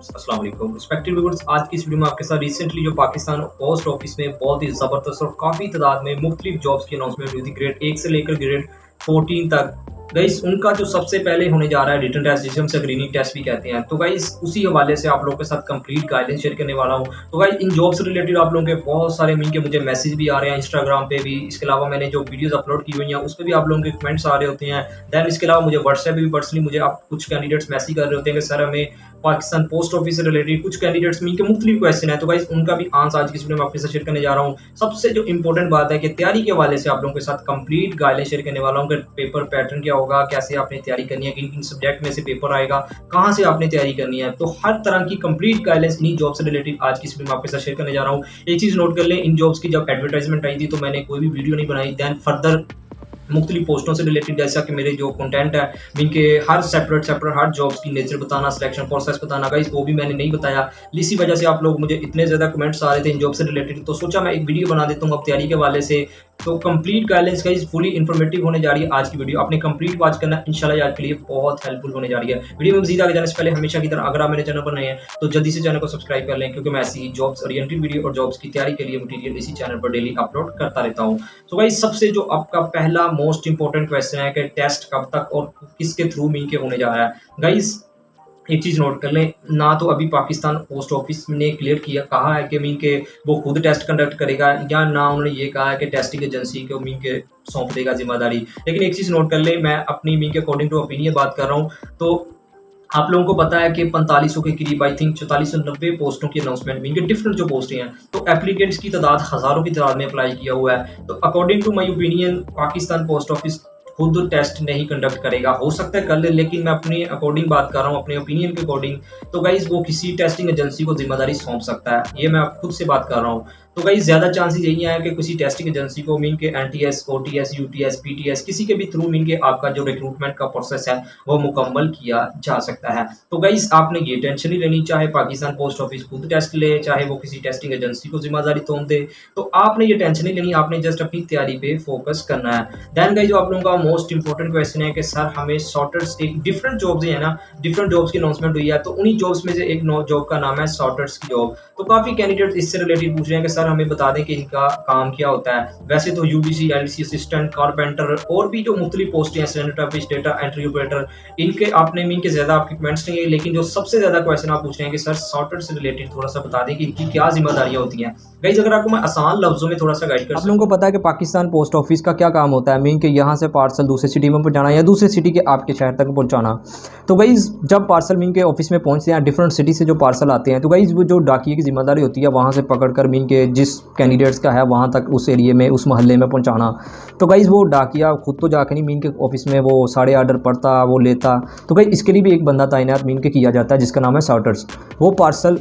अस्सलाम वालेकुम respected viewers, आज की इस वीडियो में आपके साथ रिसेंटली जो पाकिस्तान पोस्ट ऑफिस में बहुत ही ज़बरदस्त और काफ़ी तादाद में मुख्तलिफ जॉब्स की अनाउंसमेंट हुई थी ग्रेड 1 से लेकर ग्रेड 14 तक। गाइस उनका जो सबसे पहले होने जा रहा है रिटन टेस्ट, जिसे हम स्क्रीनिंग टेस्ट भी कहते हैं। तो गाइस उसी हवाले से आप लोगों के साथ कंप्लीट गाइडेंस शेयर करने वाला हूँ। तो गाइस इन जॉब से रिलेटेड आप लोगों के बहुत सारे मीन के मुझे मैसेज भी आ रहे हैं इंस्टाग्राम पे भी। इसके अलावा मैंने जो वीडियोस अपलोड की हुई हैं उस पर भी आप लोगों के कमेंट्स आ रहे होते हैं। दैन इसके अलावा मुझे व्हाट्सएप पे भी पर्सनली मुझे आप कुछ कैंडिडेट्स मैसेज कर रहे होते हैं कि सर हमें पाकिस्तान पोस्ट ऑफिस से रिलेटेड कुछ कैंडिडेट्स में के मुख्तलिफ क्वेश्चन है। तो गाइस उनका भी आंसर आज की इस वीडियो में आपके साथ शेयर करने जा रहा हूँ। सबसे जो इंपॉर्टेंट बात है कि तैयारी के हवाले से आप लोगों के साथ कंप्लीट गाइडेंस शेयर करने वाला हूँ कि पेपर पैटर्न क्या होगा, कैसे आपने तैयारी करनी है, किन किन सब्जेक्ट में से पेपर आएगा, कहाँ से आपने तैयारी करनी है। तो हर तरह की कंप्लीट गाइडेंस इन्हीं जॉब से रिलेटेड आज की इस वीडियो में आपके साथ शेयर करने जा रहा हूँ। एक चीज़ नोट कर लें, इन जॉब्स की जब एडवर्टाइजमेंट आई थी तो मैंने कोई भी वीडियो नहीं बनाई। दैन फर्दर मुख्तलिफ पोस्टों से रिलेटेड जैसा कि मेरे जो कंटेंट है इनके हर सेपरेट हर जॉब्स की नेचर बताना, सिलेक्शन प्रोसेस बताना, गाइस वो भी मैंने नहीं बताया। इसी वजह से आप लोग मुझे इतने ज़्यादा कमेंट्स आ रहे थे इन जॉब से रिलेटेड, तो सोचा मैं एक वीडियो बना देता हूँ अब तैयारी के हवाले से। तो complete guidance guys fully informative होने जा रही है आज की वीडियो, आपने कंप्लीट वॉच करना है, इंशाल्लाह आज के लिए बहुत हेल्पफुल होने जा रही है। वीडियो में मज़ीद आगे जाने से पहले हमेशा की तरह अगर आप मेरे चैनल पर नए हैं तो जल्दी से चैनल को सब्सक्राइब कर लें, क्योंकि मैं ऐसी जॉब्स ओरिएंटेड वीडियो और जॉब्स की तैयारी के लिए मटीरियल इसी चैनल पर डेली अपलोड करता रहता हूँ। तो गाइस सबसे जो आपका पहला मोस्ट इंपॉर्टेंट क्वेश्चन है कि टेस्ट कब तक और किसके थ्रू मीन के होने जा रहा है। गाइस एक चीज़ नोट कर लें, ना तो अभी पाकिस्तान पोस्ट ऑफिस ने क्लियर किया कहा है कि मीन के वो खुद टेस्ट कंडक्ट करेगा, या ना उन्होंने ये कहा है कि टेस्टिंग एजेंसी को मीन के सौंप देगा जिम्मेदारी। लेकिन एक चीज़ नोट कर लें, मैं अपनी मीन के अकॉर्डिंग टू ओपिनियन बात कर रहा हूँ। तो आप लोगों को पता है कि 4500 के करीब आई थिंक 4490 पोस्टों की अनाउंसमेंट मीन के डिफरेंट जो पोस्टें हैं, तो एप्लीकेंट्स की तादाद हज़ारों की तादाद में अप्लाई किया हुआ है। तो according to my opinion Pakistan post office खुद टेस्ट नहीं कंडक्ट करेगा, हो सकता है कर ले, लेकिन मैं अपने अकॉर्डिंग बात कर रहा हूँ, अपने ओपिनियन के अकॉर्डिंग। तो गाइज वो किसी टेस्टिंग एजेंसी को जिम्मेदारी सौंप सकता है, ये मैं खुद से बात कर रहा हूँ। तो गाइज ज़्यादा चांसेस यही है कि किसी टेस्टिंग एजेंसी को मीन के एनटीएस, ओटीएस, यूटीएस, पीटीएस किसी के भी थ्रू मीन के आपका जो रिक्रूटमेंट का प्रोसेस है वो मुकम्मल किया जा सकता है। तो गाइज आपने ये टेंशन नहीं लेनी, चाहे पाकिस्तान पोस्ट ऑफिस खुद टेस्ट ले, चाहे वो किसी टेस्टिंग एजेंसी को जिम्मेदारी तोड़ दे, तो आपने ये टेंशन नहीं लेनी, आपने जस्ट अपनी तैयारी पे फोकस करना है। दैन गाइज जो आप लोगों का मोस्ट इंपॉर्टेंट क्वेश्चन है कि सर हमें सॉर्टर्स एक डिफरेंट जॉब्स है ना, डिफरेंट जॉब्स की अनाउंसमेंट हुई है, तो उन्हीं जॉब्स में से एक जॉब का नाम है सॉर्टर्स की जॉब। तो काफ़ी कैंडिडेट इससे रिलेटेड पूछ रहे हैं कि सर हमें बता दें कि इनका काम क्या होता है। वैसे तो यूडीसी, एलडीसी असिस्टेंट, कारपेंटर और भी जो मुख्तलिफ पोस्टें हैं, स्टेनोटाइपिस्ट, डेटा एंट्री ऑपरेटर, इनके आपने मीन के ज़्यादा आपके कमेंट्स नहीं है। लेकिन जो सबसे ज़्यादा क्वेश्चन आप पूछ रहे हैं कि सर सॉर्टर से रिलेटेड थोड़ा सा बता दें कि इनकी क्या जिम्मेदारियाँ होती हैं। गाइस अगर आपको मैं आसान लफ्जों में थोड़ा सा गाइड कर, आप लोगों को पता है कि पाकिस्तान पोस्ट ऑफिस का क्या काम होता है, मीन के यहाँ से पार्सल दूसरे सिटी में पहुँचाना या दूसरे सिटी के आपके शहर तक पहुँचाना। तो गाइस जब पार्सल मीन के ऑफिस में पहुँचते हैं, डिफरेंट सिटी से जो पार्सल आते हैं, तो गाइस वो जो डाकिये की जिम्मेदारी होती है वहाँ से पकड़कर मीन के जिस कैंडिडेट्स का है वहाँ तक उस एरिए में, उस मोहल्ले में पहुँचाना। तो गाइस वो डाकिया खुद तो जाकर नहीं मीन के ऑफिस में वो सारे आर्डर पढ़ता, वो लेता। तो गाइस इसके लिए भी एक बंदा तैनात मीन के किया जाता है जिसका नाम है सॉर्टर्स। वो पार्सल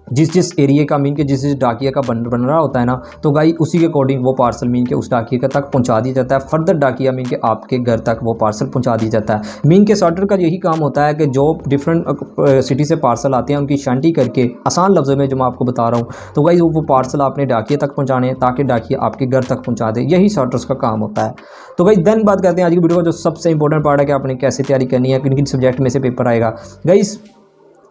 जिस एरिए का मीन के जिस डाकिया का बन रहा होता है ना, तो गाई उसी के अकॉर्डिंग वो पार्सल मीन के उस डाकिया का तक पहुंचा दिया जाता है। फर्दर डाकिया मीन के आपके घर तक वो पार्सल पहुंचा दिया जाता है। मीन के सॉर्टर का यही काम होता है कि जो डिफरेंट सिटी से पार्सल आते हैं उनकी शांति करके, आसान लफ्ज़ों में जो मैं आपको बता रहा हूँ, तो गाई वो पार्सल आपने डाकिया तक पहुँचाने ताकि डाकिया आपके घर तक पहुँचा दे, यही सॉर्टर्स का काम होता है। तो गाई देन बात करते हैं आज की वीडियो का जो सबसे इंपॉर्टेंट पार्ट है कि आपने कैसे तैयारी करनी है, किन किन सब्जेक्ट में से पेपर आएगा। गाइस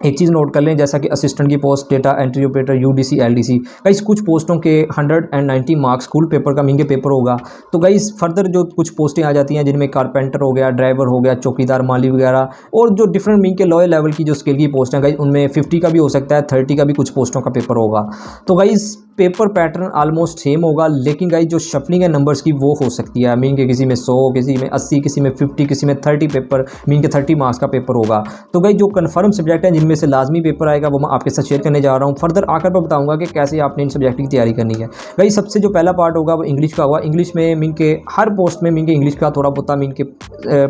एक चीज़ नोट कर लें, जैसा कि असिस्टेंट की post, data entry operator, UDC, LDC, guys कुछ पोस्टों के 190 मार्क्स स्कूल पेपर का मीन के पेपर होगा। तो गाइस फर्दर जो कुछ पोस्टें आ जाती हैं जिनमें कारपेंटर हो गया, ड्राइवर हो गया, चौकीदार, माली वगैरह, और जो डिफरेंट मीन के लोअर लेवल की जो स्किल की पोस्ट हैं गाइस उनमें 50 का भी हो सकता है, 30 का भी कुछ पोस्टों का पेपर होगा। तो guys paper pattern almost same होगा, लेकिन गाइस जो शफलिंग है नंबर्स की वो हो सकती है। मीन के किसी में 100, किसी में 80, किसी में 50, किसी में 30 पेपर, मीन के 30 मार्क्स का पेपर होगा। तो गाइस जो कन्फर्म सब्जेक्ट हैं जिनमें से लाजमी पेपर आएगा वो मैं आपके साथ शेयर करने जा रहा हूँ। फर्दर आकर मैं बताऊंगा कि कैसे आपने इन सब्जेक्ट की तैयारी करनी है। गाइस सबसे जो पहला पार्ट होगा वो इंग्लिश का होगा। इंग्लिश में मीन के हर पोस्ट में मीन के इंग्लिश का थोड़ा बहुत मीन के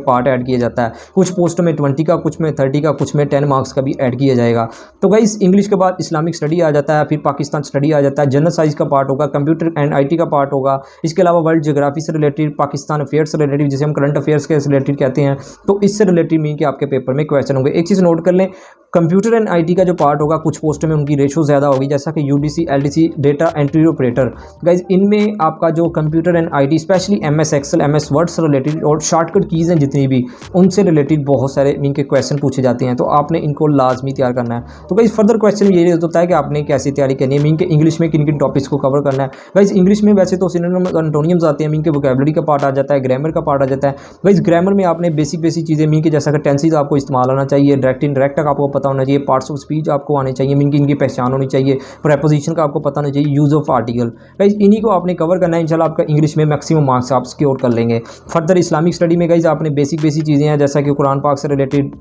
पार्ट ऐड किया जाता है। कुछ पोस्टों में 20 का, कुछ में 30 का, कुछ में 10 मार्क्स का भी ऐड किया जाएगा। तो गाइस इंग्लिश के बाद इस्लामिक स्टडी आ जाता है, फिर पाकिस्तान स्टडी आ जाता है, जनरल साइंस का पार्ट होगा, कंप्यूटर एंड IT का पार्ट होगा। इसके अलावा वर्ल्ड ज्योग्राफी से रिलेटेड, पाकिस्तान अफेयर्स से रिलेटेड, जिसे हम करंट अफेयर्स के रिलेटेड कहते हैं, तो इससे रिलेटेड मीन के आपके पेपर में क्वेश्चन होंगे। एक चीज़ नोट कर लें, कंप्यूटर एंड IT का जो पार्ट होगा कुछ पोस्टों में उनकी रेशो ज़्यादा होगी, जैसा कि UDC LDC data entry operator. Guys इनमें आपका जो computer and IT specially MS excel MS word से रिलेटेड और शॉर्टकट कीज़ हैं जितनी भी, उनसे रिलेटेड बहुत सारे मीन के क्वेश्चन पूछे जाते हैं, तो आपने इनको लाजमी तैयार करना है। तो गाइज फर्दर क्वेश्चन ये होता है कि आपने कैसे तैयारी करनी है, मीन के इंग्लिश में किन किन टॉपिक्स को कवर करना है। गाइज इंग्लिश में वैसे तो सिनोनिम एंटोनियम्स आते हैं, मीन के वोकैबुलरी का पार्ट आ जाता है, ग्रामर का पार्ट आ जाता है। गाइज ग्रामर में आपने बेसिक चीज़ें मीन के जैसा कि टेंसेज आपको इस्तेमाल आना चाहिए, डायरेक्ट इनडायरेक्ट का आपको पता होना चाहिए, पार्ट्स ऑफ स्पीच आपको आने चाहिए, मीन की इनकी पहचान होनी चाहिए, प्रेपोजिशन का आपको पता होना चाहिए, यूज़ ऑफ आर्टिकल। गाइज इन्हीं को आपने कवर करना है, इंशाल्लाह आपका इंग्लिश में मैक्सिमम मार्क्स आप सिक्योर कर लेंगे। फर्दर इस्लामिक स्टडी में गाइज आपने बेसिक चीज़ें हैं, जैसा कि कुरान पाक से रिलेटेड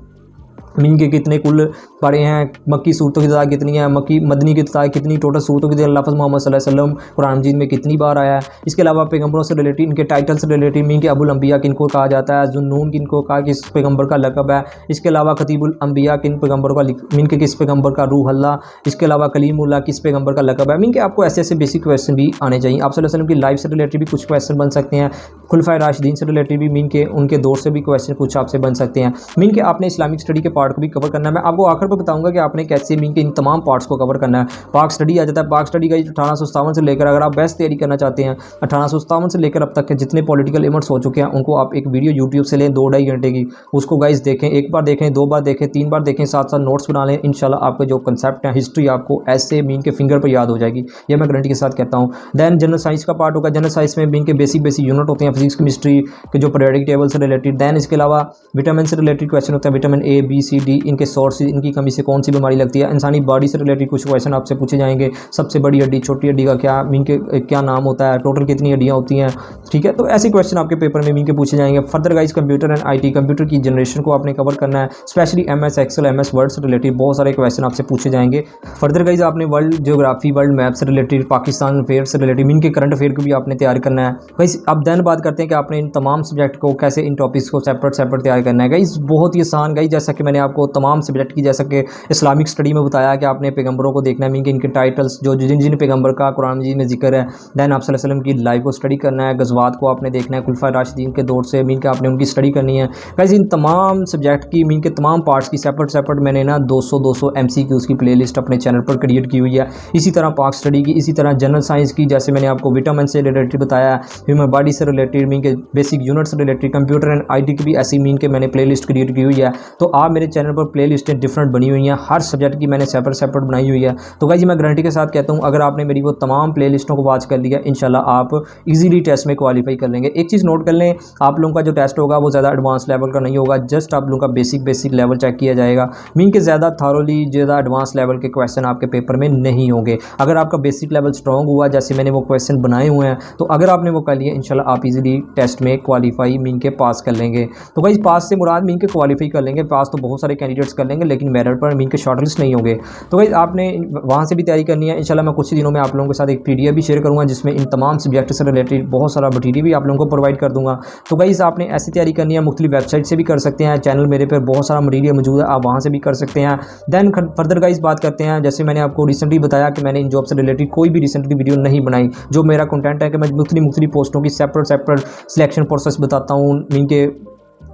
मीन के कितने कुल पढ़े हैं, मक्की सूरतों की तादाद कितनी है, मक्की मदनी की तादाद कितनी, टोटल सूरतों की लफ्ज़ मोहम्मद सल्लल्लाहु अलैहि वसल्लम कुरान मजीद में कितनी बार आया है। इसके अलावा पैगंबरों से रिलेटेड, इनके टाइटल से रिलेटेड, मीन के अबुल अंबिया किनको कहा जाता है, जुन्नून किनको कहा, किस पैगंबर का लक़ब है। इसके अलावा खतीबुल अंबिया किन पैगंबरों का, मीन के किस पैगंबर का रूह अल्लाह। इसके अलावा कलीमुल्लाह किस पैगंबर का लक़ब है। मीन के आपको ऐसे बेसिक क्वेश्चन भी आने चाहिए। आप सल्लल्लाहु अलैहि वसल्लम की लाइफ से रिलेटेड भी कुछ क्वेश्चन बन सकते हैं, खुलफाए राशिदीन से रिलेटेड भी, मीन के उनके दौर से भी क्वेश्चन कुछ आपसे बन सकते हैं। मीन के आपने इस्लामिक स्टडी के पार्ट को भी कवर करना है। मैं आपको आखिर पर बताऊंगा कि आपने कैसे मीन के इन तमाम पार्ट्स को कवर करना है। पाक स्टडी आ जाता है, पाक स्टडी का 1857 से लेकर, अगर आप बेस्ट तैयारी करना चाहते हैं, 1857 से लेकर अब तक के जितने पॉलिटिकल इवेंट्स हो चुके हैं उनको आप एक वीडियो यूट्यूब से लें 2-2.5 घंटे की, उसको गाइज देखें, एक बार देखें, 2 बार देखें, 3 बार देखें, साथ साथ नोट्स बना लें। इंशाल्लाह आपके जो कंसेप्ट है, हिस्ट्री आपको ऐसे मीन के फिंगर पर याद हो जाएगी, ये मैं गारंटी के साथ कहता हूँ। दैन जनरल साइंस का पार्ट होगा, जनरल साइंस में मीन के बेसिक यूनिट होते हैं, फिजिक्स केमिस्ट्री के जो पीरियोडिक टेबल से रिलेटेड। दैन इसके अलावा विटामिन से रिलेटेड क्वेश्चन होता है, vitamin A B C D, इनके सोर्सेज, इनकी कमी से कौन सी बीमारी लगती है। इंसानी बॉडी से रिलेटेड कुछ क्वेश्चन आपसे पूछे जाएंगे, सबसे बड़ी हड्डी, छोटी हड्डी का क्या मीन के क्या नाम होता है, टोटल कितनी हड्डियाँ होती हैं, ठीक है। तो ऐसे क्वेश्चन आपके पेपर में मीन के पूछे जाएंगे। Further guys computer and IT, computer की जनरेशन को आपने कवर करना है, specially MS excel MS word से रिलेटेड बहुत सारे क्वेश्चन आपसे पूछे जाएंगे। फर्दर गाइज आपने वर्ल्ड ज्योग्राफी, वर्ल्ड मैप से रिलेटेड, पाकिस्तान अफेयर से रिलेटेड, मीन के करंट अफेयर को भी आपने तैयार करना है। गाइज अब देन बात करते हैं कि आपने इन तमाम सब्जेक्ट को कैसे, इन टॉपिक्स को सेपरेट तैयार करना है। गाइज बहुत ही आसान, गाइज जैसा कि मैंने आपको तमाम सब्जेक्ट की, जैसा कि इस्लामिक स्टडी में बताया कि आपने पैगंबरों को देखना है, मीन के इनके टाइटल्स जो जिन पैगंबर का कुरान मजीद में जिक्र है। दैन आप सल्लल्लाहु अलैहि वसल्लम की लाइफ को स्टडी करना है, गज़वात को आपने देखना है, खुलफाए राशिदीन के दौर से मीन के आपने उनकी स्टडी करनी है। वैसे इन तमाम सब्जेक्ट की, मीन के तमाम पार्ट्स की सेपरेट मैंने ना 200 MCQs की प्लेलिस्ट अपने चैनल पर क्रिएट की हुई है। इसी तरह पाक स्टडी की, इसी तरह जनरल साइंस की, जैसे मैंने आपको विटामिन से रिलेटेड बताया, ह्यूमन बॉडी से रिलेटेड, मीन के बेसिक यूनिट से रिलेटेड, कंप्यूटर एंड IT की भी ऐसी मीन के मैंने प्लेलिस्ट क्रिएट की हुई है। तो आप मेरे चैनल पर प्लेलिस्टें डिफरेंट बनी हुई हैं, हर सब्जेक्ट की मैंने सेपरेट बनाई हुई है। तो गाइस मैं गारंटी के साथ कहता हूँ, अगर आपने मेरी वो तमाम प्लेलिस्टों को वॉच कर लिया, इंशाल्लाह आप इजीली टेस्ट में क्वालिफाई कर लेंगे। एक चीज़ नोट कर लें, आप लोगों का जो टेस्ट होगा वो ज़्यादा एडवांस लेवल का नहीं होगा, जस्ट आप लोगों का बेसिक लेवल चेक किया जाएगा। मीन के ज़्यादा थॉरोली, ज़्यादा एडवांस लेवल के क्वेश्चन आपके पेपर में नहीं होंगे। अगर आपका बेसिक लेवल स्ट्रॉन्ग हुआ, जैसे मैंने वो क्वेश्चन बनाए हुए हैं, तो अगर आपने वो कर लिए, इंशाल्लाह आप इजीली टेस्ट में क्वालिफाई मीन के पास कर लेंगे। तो गाइस पास से मुराद मीन के क्वालिफाई कर लेंगे, पास तो बहुत सारे कैंडिडेट्स कर लेंगे, लेकिन मेरिट पर मीन के शॉर्टलिस्ट नहीं होंगे। तो गाइस आपने वहाँ से भी तैयारी करनी है। इंशाल्लाह मैं कुछ ही दिनों में आप लोगों के साथ एक PDF भी शेयर करूँगा, जिसमें इन तमाम सब्जेक्ट से रिलेटेड बहुत सारा मटीरियल भी आप लोगों को प्रोवाइड कर दूँगा। तो गाइस आपने ऐसी तैयारी करनी है, मुख्तलिफ वेबसाइट से भी कर सकते हैं, चैनल मेरे पर बहुत सारा मटीरियल मौजूद है, आप वहाँ से भी कर सकते हैं। दैन फर्दर गाइस बात करते हैं, जैसे मैंने आपको रिसेंटली बताया कि मैंने इन जॉब से रिलेटेड कोई भी रिसेंटली वीडियो नहीं बनाई। जो मेरा कंटेंट है कि मैं मुख्तलिफ पोस्टों की सेपरेट सिलेक्शन प्रोसेस बताता हूँ, मीन के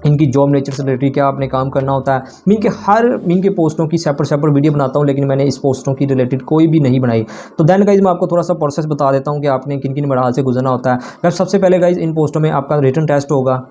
इनकी जॉब नेचर से रिलेटेड क्या आपने काम करना होता है, मीन के पोस्टों की सेपरेट वीडियो बनाता हूं, लेकिन मैंने इस पोस्टों की रिलेटेड कोई भी नहीं बनाई। तो देन गाइज मैं आपको थोड़ा सा प्रोसेस बता देता हूं कि आपने किन किन मराहल से गुजरना होता है। सबसे पहले गाइज इन पोस्टों में आपका रिटन टेस्ट होगा,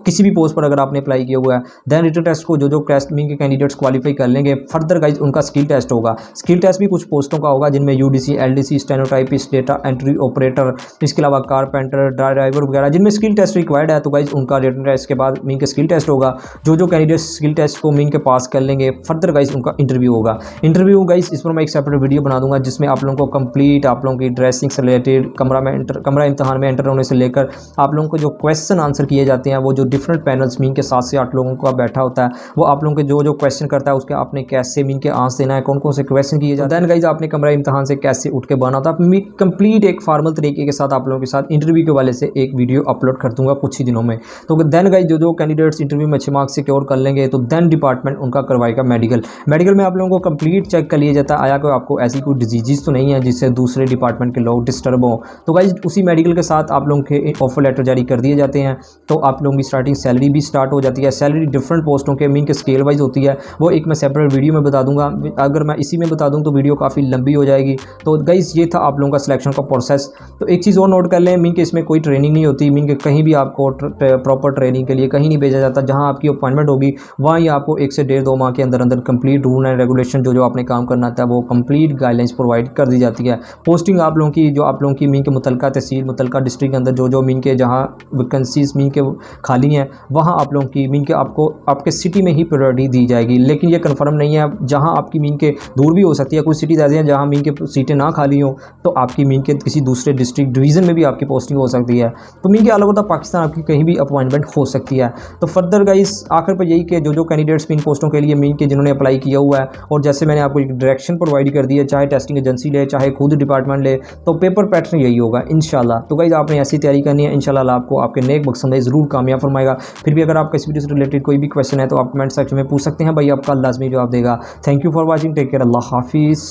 किसी भी पोस्ट पर अगर आपने अप्लाई किया हुआ है। देन रिटन टेस्ट को जो टेस्ट मीन के कैंडिडेट्स क्वालिफाई कर लेंगे, फर्दर गाइज उनका स्किल टेस्ट होगा। स्किल टेस्ट भी कुछ पोस्टों का होगा, जिनमें UDC LDC stenotypist, data entry operator, इसके अलावा कारपेंटर, ड्राइवर वगैरह, जिनमें स्किल टेस्ट रिक्वायर्ड है। तो गाइज उनका रिटन टेस्ट के बाद मीन के स्किल टेस्ट होगा। जो कैंडिडेट्स स्किल टेस्ट को मीन के पास कर लेंगे, फर्दर गाइज उनका इंटरव्यू होगा। इंटरव्यू गाइज इस पर मैं एक सेपरेट वीडियो बना दूंगा, जिसमें आप लोगों को कंप्लीट आप लोगों की ड्रेसिंग से रिलेटेड, कमरा इम्तहान में एंटर होने से लेकर आप लोगों को जो क्वेश्चन आंसर किए जाते हैं, वो जो डिफरेंट पैनल्स मीन के 7 से 8 लोगों का बैठा होता है, वो आप लोगों के जो जो क्वेश्चन करता है उसके आपने कैसे मीन के आंसर देना है, कौन कौन से क्वेश्चन किए जाते हैं, देन गाइज आपने कमरा इम्तहान से कैसे उठ के बना होता है। मैं कंप्लीट एक फॉर्मल तरीके के साथ आप लोगों के साथ इंटरव्यू के वाले से एक वीडियो अपलोड कर दूंगा कुछ ही दिनों में। तो देन गाइज जो कैंडिडेट्स इंटरव्यू में अच्छे मार्क्स सिक्योर कर लेंगे तो देन डिपार्टमेंट उनका करवाएगा मेडिकल में आप लोगों को कंप्लीट चेक कर लिया जाता है आया कोई आपको ऐसी कोई डिजीज़ तो नहीं है जिससे दूसरे डिपार्टमेंट के लोग डिस्टर्ब हो। तो गाइज उसी मेडिकल के साथ आप लोगों के ऑफर लेटर जारी कर दिए जाते हैं, तो आप लोगों की स्टार्टिंग सैलरी भी स्टार्ट हो जाती है। सैलरी डिफरेंट पोस्टों के मीन के स्केल वाइज होती है, वो एक मैं सेपरेट वीडियो में बता दूंगा। अगर मैं इसी में बता दूं तो वीडियो काफ़ी लंबी हो जाएगी। तो गाइज ये था आप लोगों का सिलेक्शन का प्रोसेस। तो एक चीज़ और नोट कर लें, मीन के इसमें कोई ट्रेनिंग नहीं होती, मीन के कहीं भी आपको प्रॉपर ट्रेनिंग के लिए कहीं नहीं भेजा जाता। जहाँ आपकी अपॉइंटमेंट होगी वहाँ ही आपको 1 से 1.5-2 माह के अंदर अंदर कंप्लीट रूल एंड रेगुलेशन जो आपने काम करना था वो कंप्लीट गाइडलाइंस प्रोवाइड कर दी जाती है। पोस्टिंग आप लोगों की जो आप लोगों की मीन के मुतलका तहसील मुतलका डिस्ट्रिक्ट के अंदर जो मीन के जहाँ वैकेंसीज मीन के खाली हैं वहाँ आप लोगों की मीन के आपको आपके सिटी में ही प्रायोरिटी दी जाएगी। लेकिन ये कन्फर्म नहीं है, जहाँ आपकी मीन के दूर भी हो सकती है। कुछ सिटीज़ ऐसे हैं जहाँ मीन के सीटें ना खाली हो तो आपकी मीन के किसी दूसरे डिस्ट्रिक्ट डिवीज़न में भी आपकी पोस्टिंग हो सकती है। तो मीन के अलग होता पाकिस्तान आपकी कहीं भी अपॉइंटमेंट हो सकती है। तो फर्दर गाइस आखिर पर यही कि जो कैंडिडेट्स मीन पोस्टों के लिए मीन के जिन्होंने अप्लाई किया हुआ है और जैसे मैंने आपको एक डायरेक्शन प्रोवाइड कर दी है, चाहे टेस्टिंग एजेंसी ले चाहे खुद डिपार्टमेंट ले, तो पेपर पैटर्न यही होगा इंशाल्लाह। तो गाइस आपने ऐसी तैयारी करनी है, इंशाल्लाह आपको आपके नेक मकसद में ज़रूर कामयाब फरमाएगा। फिर भी अगर आपका इस वीडियो से रिलेटेड कोई भी क्वेश्चन है तो आप कमेंट सेक्शन में पूछ सकते हैं, भाई आपका लाजमी जवाब देगा। Thank you for watching, take care, अल्लाह हाफिज़।